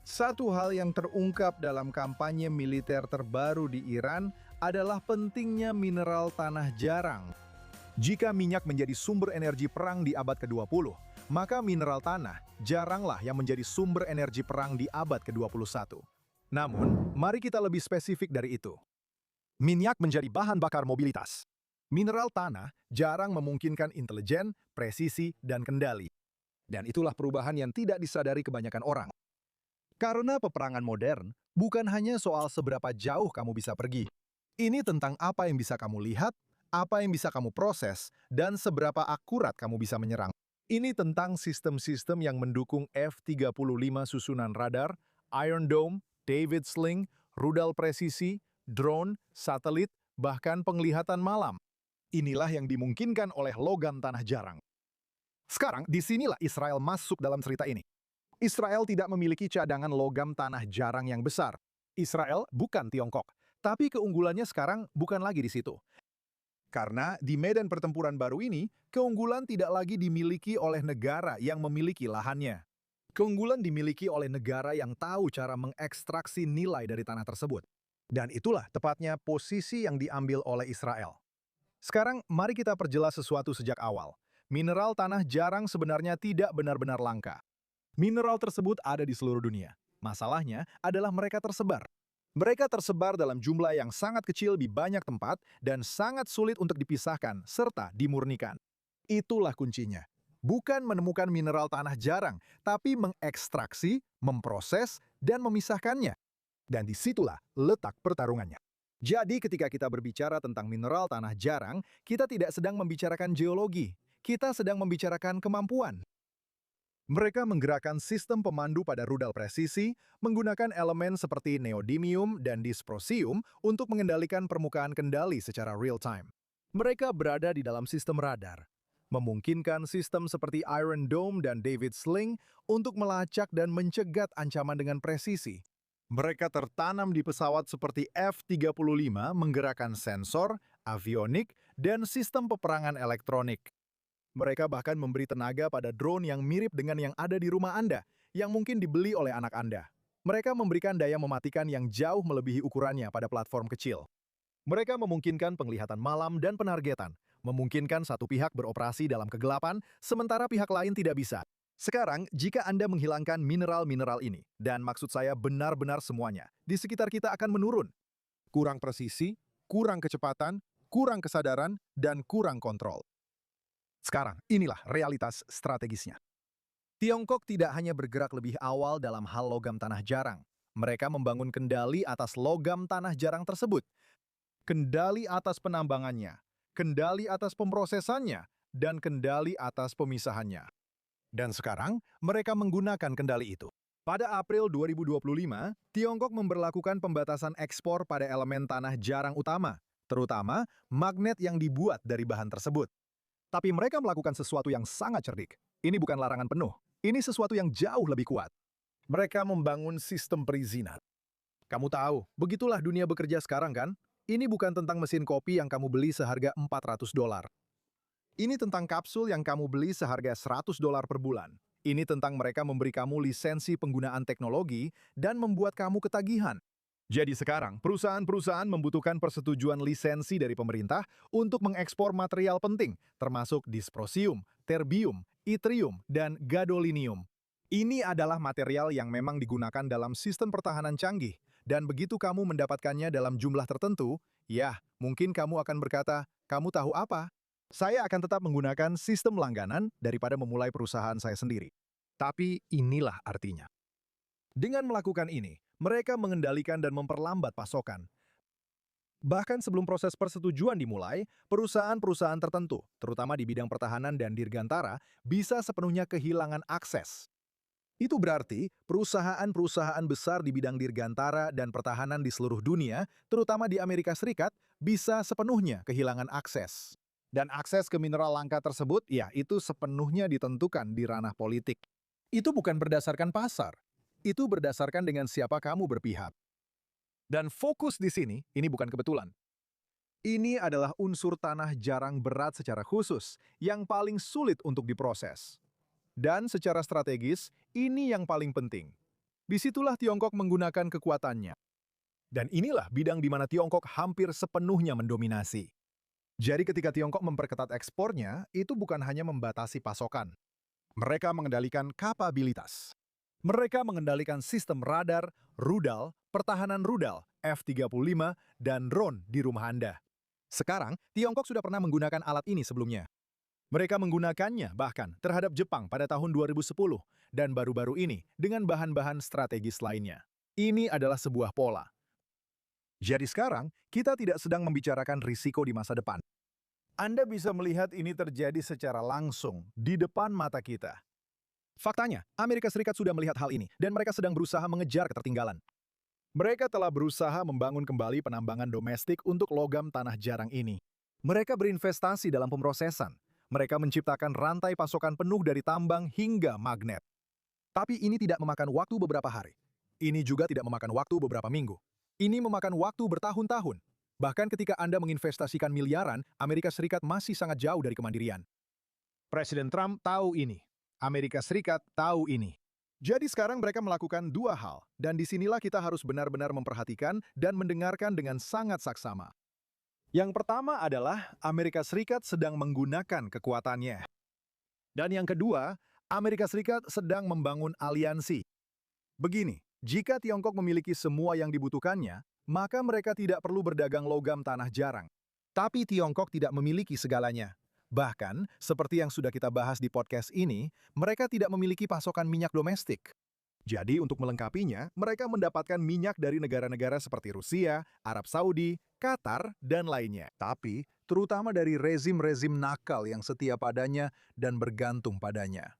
Satu hal yang terungkap dalam kampanye militer terbaru di Iran adalah pentingnya mineral tanah jarang. Jika minyak menjadi sumber energi perang di abad ke-20, maka mineral tanah jaranglah yang menjadi sumber energi perang di abad ke-21. Namun, mari kita lebih spesifik dari itu. Minyak menjadi bahan bakar mobilitas. Mineral tanah jarang memungkinkan intelijen, presisi, dan kendali. Dan itulah perubahan yang tidak disadari kebanyakan orang. Karena peperangan modern bukan hanya soal seberapa jauh kamu bisa pergi. Ini tentang apa yang bisa kamu lihat, apa yang bisa kamu proses, dan seberapa akurat kamu bisa menyerang. Ini tentang sistem-sistem yang mendukung F-35 susunan radar, Iron Dome, David Sling, rudal presisi, drone, satelit, bahkan penglihatan malam. Inilah yang dimungkinkan oleh logam tanah jarang. Sekarang, disinilah Israel masuk dalam cerita ini. Israel tidak memiliki cadangan logam tanah jarang yang besar. Israel bukan Tiongkok, tapi keunggulannya sekarang bukan lagi di situ. Karena di medan pertempuran baru ini, keunggulan tidak lagi dimiliki oleh negara yang memiliki lahannya. Keunggulan dimiliki oleh negara yang tahu cara mengekstraksi nilai dari tanah tersebut. Dan itulah tepatnya posisi yang diambil oleh Israel. Sekarang, mari kita perjelas sesuatu sejak awal. Mineral tanah jarang sebenarnya tidak benar-benar langka. Mineral tersebut ada di seluruh dunia. Masalahnya adalah mereka tersebar. Mereka tersebar dalam jumlah yang sangat kecil di banyak tempat dan sangat sulit untuk dipisahkan serta dimurnikan. Itulah kuncinya. Bukan menemukan mineral tanah jarang, tapi mengekstraksi, memproses, dan memisahkannya. Dan disitulah letak pertarungannya. Jadi ketika kita berbicara tentang mineral tanah jarang, kita tidak sedang membicarakan geologi. Kita sedang membicarakan kemampuan. Mereka menggerakkan sistem pemandu pada rudal presisi, menggunakan elemen seperti neodymium dan dysprosium untuk mengendalikan permukaan kendali secara real-time. Mereka berada di dalam sistem radar, memungkinkan sistem seperti Iron Dome dan David Sling untuk melacak dan mencegat ancaman dengan presisi. Mereka tertanam di pesawat seperti F-35 menggerakkan sensor, avionik, dan sistem peperangan elektronik. Mereka bahkan memberi tenaga pada drone yang mirip dengan yang ada di rumah Anda, yang mungkin dibeli oleh anak Anda. Mereka memberikan daya mematikan yang jauh melebihi ukurannya pada platform kecil. Mereka memungkinkan penglihatan malam dan penargetan, memungkinkan satu pihak beroperasi dalam kegelapan, sementara pihak lain tidak bisa. Sekarang, jika Anda menghilangkan mineral-mineral ini, dan maksud saya benar-benar semuanya, di sekitar kita akan menurun. Kurang presisi, kurang kecepatan, kurang kesadaran, dan kurang kontrol. Sekarang, inilah realitas strategisnya. Tiongkok tidak hanya bergerak lebih awal dalam hal logam tanah jarang. Mereka membangun kendali atas logam tanah jarang tersebut. Kendali atas penambangannya, kendali atas pemrosesannya, dan kendali atas pemisahannya. Dan sekarang, mereka menggunakan kendali itu. Pada April 2025, Tiongkok memberlakukan pembatasan ekspor pada elemen tanah jarang utama, terutama magnet yang dibuat dari bahan tersebut. Tapi mereka melakukan sesuatu yang sangat cerdik. Ini bukan larangan penuh. Ini sesuatu yang jauh lebih kuat. Mereka membangun sistem perizinan. Kamu tahu, begitulah dunia bekerja sekarang kan? Ini bukan tentang mesin kopi yang kamu beli seharga $400. Ini tentang kapsul yang kamu beli seharga $100 per bulan. Ini tentang mereka memberi kamu lisensi penggunaan teknologi dan membuat kamu ketagihan. Jadi sekarang, perusahaan-perusahaan membutuhkan persetujuan lisensi dari pemerintah untuk mengekspor material penting, termasuk dysprosium, terbium, yttrium, dan gadolinium. Ini adalah material yang memang digunakan dalam sistem pertahanan canggih, dan begitu kamu mendapatkannya dalam jumlah tertentu, ya, mungkin kamu akan berkata, kamu tahu apa? Saya akan tetap menggunakan sistem langganan daripada memulai perusahaan saya sendiri. Tapi inilah artinya. Dengan melakukan ini, mereka mengendalikan dan memperlambat pasokan. Bahkan sebelum proses persetujuan dimulai, perusahaan-perusahaan tertentu, terutama di bidang pertahanan dan dirgantara, bisa sepenuhnya kehilangan akses. Itu berarti perusahaan-perusahaan besar di bidang dirgantara dan pertahanan di seluruh dunia, terutama di Amerika Serikat, bisa sepenuhnya kehilangan akses. Dan akses ke mineral langka tersebut, ya itu sepenuhnya ditentukan di ranah politik. Itu bukan berdasarkan pasar. Itu berdasarkan dengan siapa kamu berpihak. Dan fokus di sini, ini bukan kebetulan. Ini adalah unsur tanah jarang berat secara khusus, yang paling sulit untuk diproses. Dan secara strategis, ini yang paling penting. Disitulah Tiongkok menggunakan kekuatannya. Dan inilah bidang di mana Tiongkok hampir sepenuhnya mendominasi. Jadi ketika Tiongkok memperketat ekspornya, itu bukan hanya membatasi pasokan. Mereka mengendalikan kapabilitas. Mereka mengendalikan sistem radar, rudal, pertahanan rudal, F-35, dan drone di rumah Anda. Sekarang, Tiongkok sudah pernah menggunakan alat ini sebelumnya. Mereka menggunakannya bahkan terhadap Jepang pada tahun 2010 dan baru-baru ini dengan bahan-bahan strategis lainnya. Ini adalah sebuah pola. Jadi sekarang, kita tidak sedang membicarakan risiko di masa depan. Anda bisa melihat ini terjadi secara langsung di depan mata kita. Faktanya, Amerika Serikat sudah melihat hal ini dan mereka sedang berusaha mengejar ketertinggalan. Mereka telah berusaha membangun kembali penambangan domestik untuk logam tanah jarang ini. Mereka berinvestasi dalam pemrosesan. Mereka menciptakan rantai pasokan penuh dari tambang hingga magnet. Tapi ini tidak memakan waktu beberapa hari. Ini juga tidak memakan waktu beberapa minggu. Ini memakan waktu bertahun-tahun. Bahkan ketika Anda menginvestasikan miliaran, Amerika Serikat masih sangat jauh dari kemandirian. Presiden Trump tahu ini. Amerika Serikat tahu ini. Jadi sekarang mereka melakukan dua hal, dan disinilah kita harus benar-benar memperhatikan dan mendengarkan dengan sangat saksama. Yang pertama adalah Amerika Serikat sedang menggunakan kekuatannya. Dan yang kedua, Amerika Serikat sedang membangun aliansi. Begini, jika Tiongkok memiliki semua yang dibutuhkannya, maka mereka tidak perlu berdagang logam tanah jarang. Tapi Tiongkok tidak memiliki segalanya. Bahkan, seperti yang sudah kita bahas di podcast ini, mereka tidak memiliki pasokan minyak domestik. Jadi untuk melengkapinya, mereka mendapatkan minyak dari negara-negara seperti Rusia, Arab Saudi, Qatar, dan lainnya. Tapi, terutama dari rezim-rezim nakal yang setia padanya dan bergantung padanya.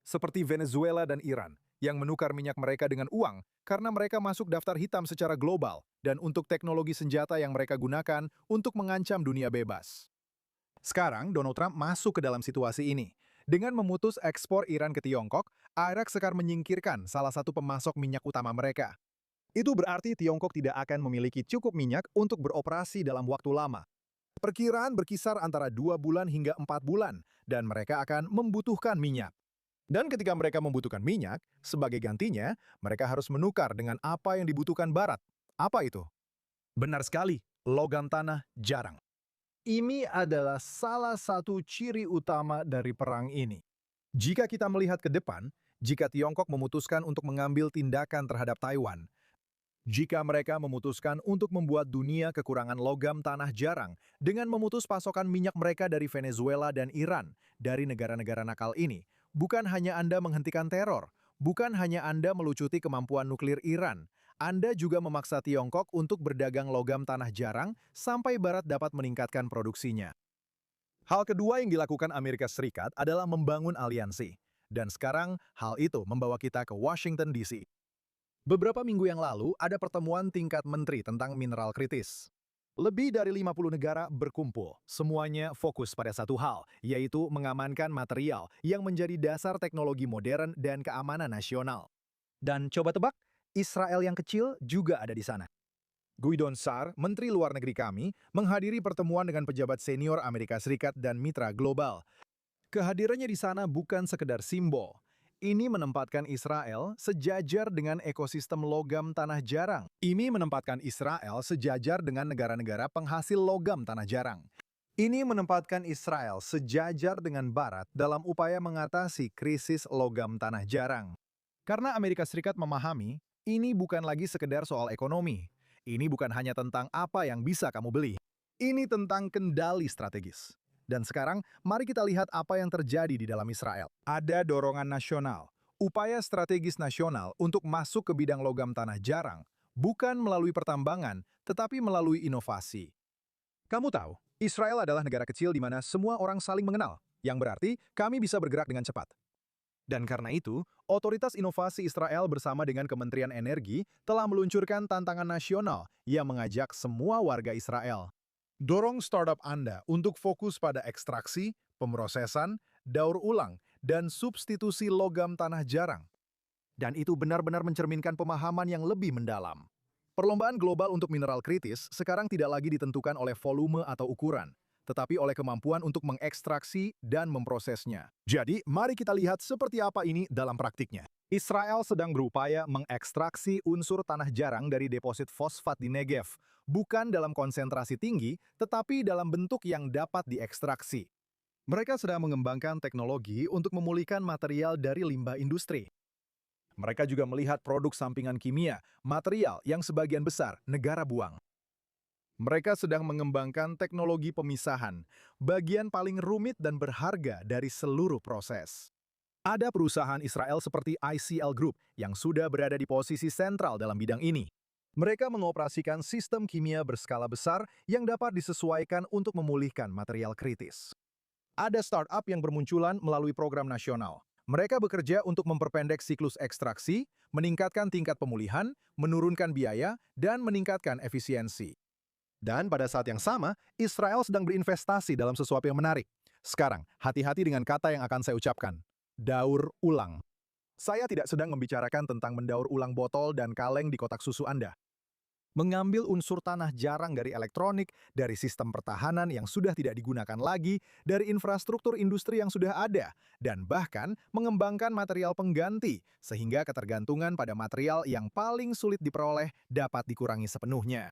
Seperti Venezuela dan Iran, yang menukar minyak mereka dengan uang karena mereka masuk daftar hitam secara global dan untuk teknologi senjata yang mereka gunakan untuk mengancam dunia bebas. Sekarang, Donald Trump masuk ke dalam situasi ini. Dengan memutus ekspor Iran ke Tiongkok, Irak sekarang menyingkirkan salah satu pemasok minyak utama mereka. Itu berarti Tiongkok tidak akan memiliki cukup minyak untuk beroperasi dalam waktu lama. Perkiraan berkisar antara 2 bulan hingga 4 bulan, dan mereka akan membutuhkan minyak. Dan ketika mereka membutuhkan minyak, sebagai gantinya, mereka harus menukar dengan apa yang dibutuhkan Barat. Apa itu? Benar sekali, logam tanah jarang. Ini adalah salah satu ciri utama dari perang ini. Jika kita melihat ke depan, jika Tiongkok memutuskan untuk mengambil tindakan terhadap Taiwan, jika mereka memutuskan untuk membuat dunia kekurangan logam tanah jarang dengan memutus pasokan minyak mereka dari Venezuela dan Iran, dari negara-negara nakal ini, bukan hanya Anda menghentikan teror, bukan hanya Anda melucuti kemampuan nuklir Iran, Anda juga memaksa Tiongkok untuk berdagang logam tanah jarang sampai Barat dapat meningkatkan produksinya. Hal kedua yang dilakukan Amerika Serikat adalah membangun aliansi. Dan sekarang, hal itu membawa kita ke Washington, D.C. Beberapa minggu yang lalu, ada pertemuan tingkat menteri tentang mineral kritis. Lebih dari 50 negara berkumpul, semuanya fokus pada satu hal, yaitu mengamankan material yang menjadi dasar teknologi modern dan keamanan nasional. Dan coba tebak, Israel yang kecil juga ada di sana. Guidon Sar, Menteri Luar Negeri kami, menghadiri pertemuan dengan pejabat senior Amerika Serikat dan mitra global. Kehadirannya di sana bukan sekedar simbol. Ini menempatkan Israel sejajar dengan ekosistem logam tanah jarang. Ini menempatkan Israel sejajar dengan negara-negara penghasil logam tanah jarang. Ini menempatkan Israel sejajar dengan Barat dalam upaya mengatasi krisis logam tanah jarang. Karena Amerika Serikat memahami, ini bukan lagi sekedar soal ekonomi. Ini bukan hanya tentang apa yang bisa kamu beli. Ini tentang kendali strategis. Dan sekarang, mari kita lihat apa yang terjadi di dalam Israel. Ada dorongan nasional, upaya strategis nasional untuk masuk ke bidang logam tanah jarang, bukan melalui pertambangan, tetapi melalui inovasi. Kamu tahu, Israel adalah negara kecil di mana semua orang saling mengenal, yang berarti kami bisa bergerak dengan cepat. Dan karena itu, Otoritas Inovasi Israel bersama dengan Kementerian Energi telah meluncurkan tantangan nasional yang mengajak semua warga Israel. Dorong startup Anda untuk fokus pada ekstraksi, pemrosesan, daur ulang, dan substitusi logam tanah jarang. Dan itu benar-benar mencerminkan pemahaman yang lebih mendalam. Perlombaan global untuk mineral kritis sekarang tidak lagi ditentukan oleh volume atau ukuran, tetapi oleh kemampuan untuk mengekstraksi dan memprosesnya. Jadi, mari kita lihat seperti apa ini dalam praktiknya. Israel sedang berupaya mengekstraksi unsur tanah jarang dari deposit fosfat di Negev, bukan dalam konsentrasi tinggi, tetapi dalam bentuk yang dapat diekstraksi. Mereka sedang mengembangkan teknologi untuk memulihkan material dari limbah industri. Mereka juga melihat produk sampingan kimia, material yang sebagian besar negara buang. Mereka sedang mengembangkan teknologi pemisahan, bagian paling rumit dan berharga dari seluruh proses. Ada perusahaan Israel seperti ICL Group yang sudah berada di posisi sentral dalam bidang ini. Mereka mengoperasikan sistem kimia berskala besar yang dapat disesuaikan untuk memulihkan material kritis. Ada startup yang bermunculan melalui program nasional. Mereka bekerja untuk memperpendek siklus ekstraksi, meningkatkan tingkat pemulihan, menurunkan biaya, dan meningkatkan efisiensi. Dan pada saat yang sama, Israel sedang berinvestasi dalam sesuatu yang menarik. Sekarang, hati-hati dengan kata yang akan saya ucapkan. Daur ulang. Saya tidak sedang membicarakan tentang mendaur ulang botol dan kaleng di kotak susu Anda. Mengambil unsur tanah jarang dari elektronik, dari sistem pertahanan yang sudah tidak digunakan lagi, dari infrastruktur industri yang sudah ada, dan bahkan mengembangkan material pengganti, sehingga ketergantungan pada material yang paling sulit diperoleh dapat dikurangi sepenuhnya.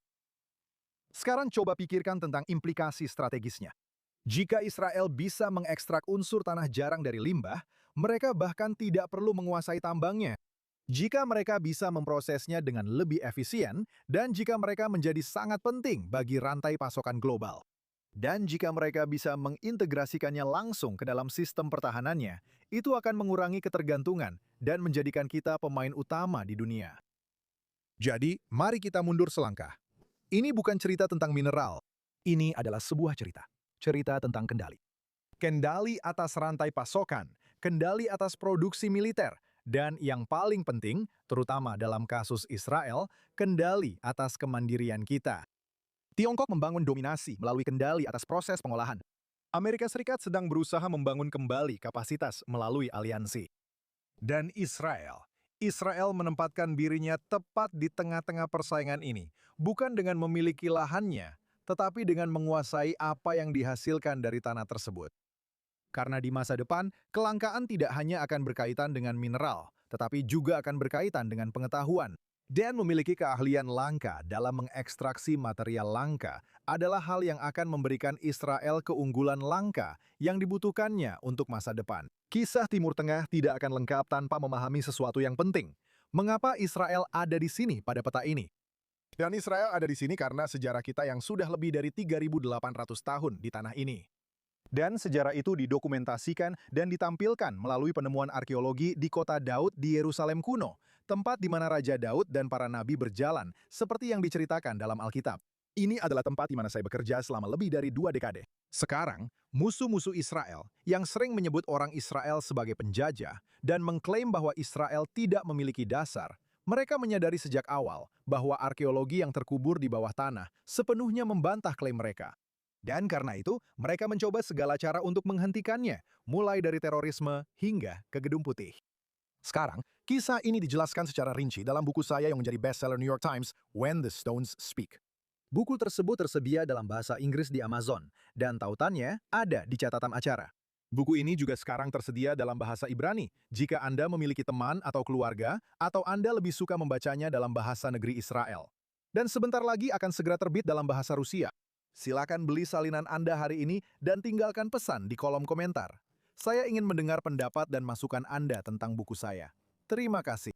Sekarang coba pikirkan tentang implikasi strategisnya. Jika Israel bisa mengekstrak unsur tanah jarang dari limbah, mereka bahkan tidak perlu menguasai tambangnya. Jika mereka bisa memprosesnya dengan lebih efisien, dan jika mereka menjadi sangat penting bagi rantai pasokan global. Dan jika mereka bisa mengintegrasikannya langsung ke dalam sistem pertahanannya, itu akan mengurangi ketergantungan dan menjadikan kita pemain utama di dunia. Jadi, mari kita mundur selangkah. Ini bukan cerita tentang mineral. Ini adalah sebuah cerita. Cerita tentang kendali. Kendali atas rantai pasokan, kendali atas produksi militer, dan yang paling penting, terutama dalam kasus Israel, kendali atas kemandirian kita. Tiongkok membangun dominasi melalui kendali atas proses pengolahan. Amerika Serikat sedang berusaha membangun kembali kapasitas melalui aliansi. Dan Israel menempatkan dirinya tepat di tengah-tengah persaingan ini, bukan dengan memiliki lahannya, tetapi dengan menguasai apa yang dihasilkan dari tanah tersebut. Karena di masa depan, kelangkaan tidak hanya akan berkaitan dengan mineral, tetapi juga akan berkaitan dengan pengetahuan. Dan memiliki keahlian langka dalam mengekstraksi material langka adalah hal yang akan memberikan Israel keunggulan langka yang dibutuhkannya untuk masa depan. Kisah Timur Tengah tidak akan lengkap tanpa memahami sesuatu yang penting. Mengapa Israel ada di sini pada peta ini? Dan Israel ada di sini karena sejarah kita yang sudah lebih dari 3.800 tahun di tanah ini. Dan sejarah itu didokumentasikan dan ditampilkan melalui penemuan arkeologi di kota Daud di Yerusalem kuno, tempat di mana Raja Daud dan para nabi berjalan, seperti yang diceritakan dalam Alkitab. Ini adalah tempat di mana saya bekerja selama lebih dari 2 dekade. Sekarang, musuh-musuh Israel yang sering menyebut orang Israel sebagai penjajah dan mengklaim bahwa Israel tidak memiliki dasar, mereka menyadari sejak awal bahwa arkeologi yang terkubur di bawah tanah sepenuhnya membantah klaim mereka. Dan karena itu, mereka mencoba segala cara untuk menghentikannya, mulai dari terorisme hingga ke Gedung Putih. Sekarang, kisah ini dijelaskan secara rinci dalam buku saya yang menjadi bestseller New York Times, When the Stones Speak. Buku tersebut tersedia dalam bahasa Inggris di Amazon, dan tautannya ada di catatan acara. Buku ini juga sekarang tersedia dalam bahasa Ibrani, jika Anda memiliki teman atau keluarga, atau Anda lebih suka membacanya dalam bahasa negeri Israel. Dan sebentar lagi akan segera terbit dalam bahasa Rusia. Silakan beli salinan Anda hari ini dan tinggalkan pesan di kolom komentar. Saya ingin mendengar pendapat dan masukan Anda tentang buku saya. Terima kasih.